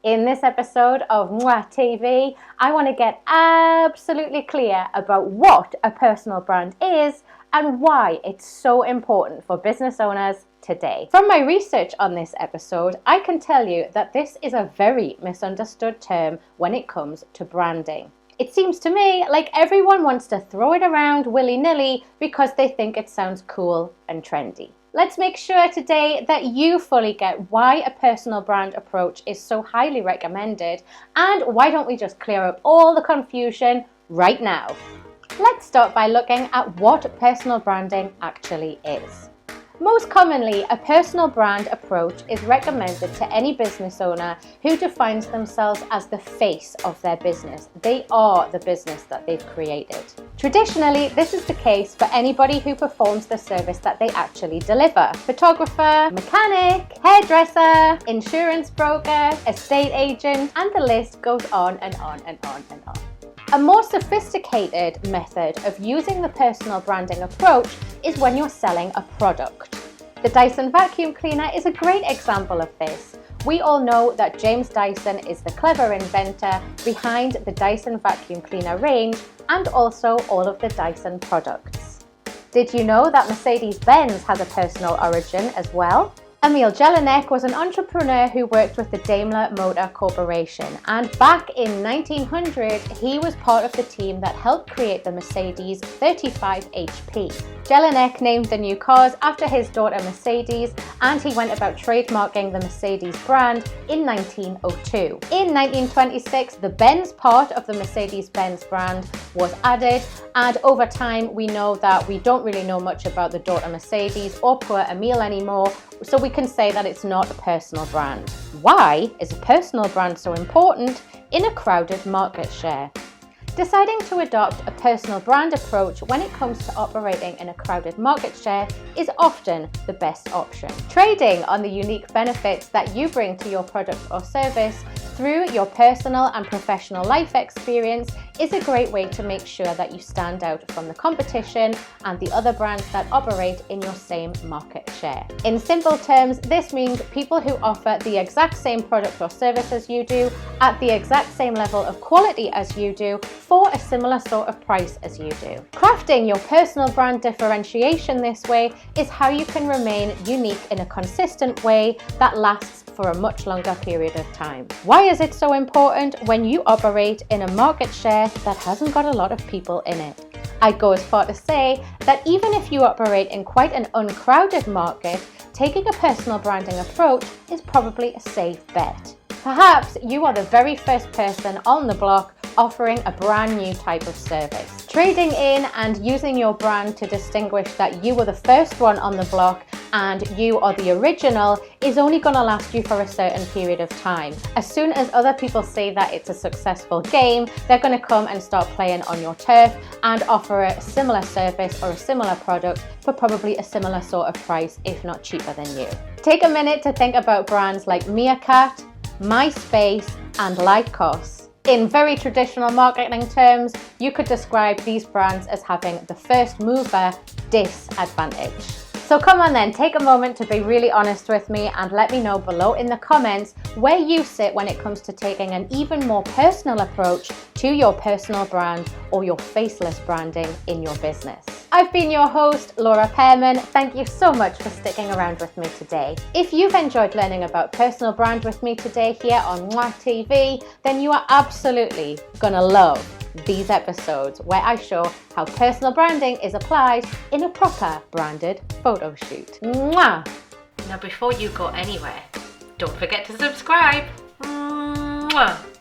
In this episode of Mwah TV, I want to get absolutely clear about what a personal brand is and why it's so important for business owners today. From my research on this episode, I can tell you that this is a very misunderstood term when it comes to branding. It seems to me like everyone wants to throw it around willy-nilly because they think it sounds cool and trendy. Let's make sure today that you fully get why a personal brand approach is so highly recommended, and why don't we just clear up all the confusion right now. Let's start by looking at what personal branding actually is. Most commonly, a personal brand approach is recommended to any business owner who defines themselves as the face of their business. They are the business that they've created. Traditionally, this is the case for anybody who performs the service that they actually deliver. Photographer, mechanic, hairdresser, insurance broker, estate agent, and the list goes on and on and on and on. A more sophisticated method of using the personal branding approach is when you're selling a product. The Dyson vacuum cleaner is a great example of this. We all know that James Dyson is the clever inventor behind the Dyson vacuum cleaner range and also all of the Dyson products. Did you know that Mercedes-Benz has a personal origin as well? Emil Jelinek was an entrepreneur who worked with the Daimler Motor Corporation, and back in 1900 he was part of the team that helped create the Mercedes 35 HP. Jelinek named the new cars after his daughter Mercedes, and he went about trademarking the Mercedes brand in 1902. In 1926, the Benz part of the Mercedes-Benz brand was added, and over time we know that we don't really know much about the daughter Mercedes or poor Emil anymore, so we can say that it's not a personal brand. Why is a personal brand so important in a crowded market share? Deciding to adopt a personal brand approach when it comes to operating in a crowded market share is often the best option. Trading on the unique benefits that you bring to your product or service through your personal and professional life experience is a great way to make sure that you stand out from the competition and the other brands that operate in your same market share. In simple terms, this means people who offer the exact same product or service as you do, at the exact same level of quality as you do, for a similar sort of price as you do. Crafting your personal brand differentiation this way is how you can remain unique in a consistent way that lasts for a much longer period of time. Why is it so important when you operate in a market share that hasn't got a lot of people in it? I'd go as far to say that even if you operate in quite an uncrowded market, taking a personal branding approach is probably a safe bet. Perhaps you are the very first person on the block offering a brand new type of service. Trading in and using your brand to distinguish that you were the first one on the block and you are the original is only going to last you for a certain period of time. As soon as other people see that it's a successful game, they're going to come and start playing on your turf and offer a similar service or a similar product for probably a similar sort of price, if not cheaper than you. Take a minute to think about brands like Meerkat, MySpace, and Lycos. In very traditional marketing terms, you could describe these brands as having the first mover disadvantage. So come on then, take a moment to be really honest with me and let me know below in the comments where you sit when it comes to taking an even more personal approach to your personal brand or your faceless branding in your business. I've been your host, Laura Pearman. Thank you so much for sticking around with me today. If you've enjoyed learning about personal brand with me today here on Mwah TV, then you are absolutely gonna love these episodes where I show how personal branding is applied in a proper branded photo shoot. Mwah! Now before you go anywhere, don't forget to subscribe. Mwah!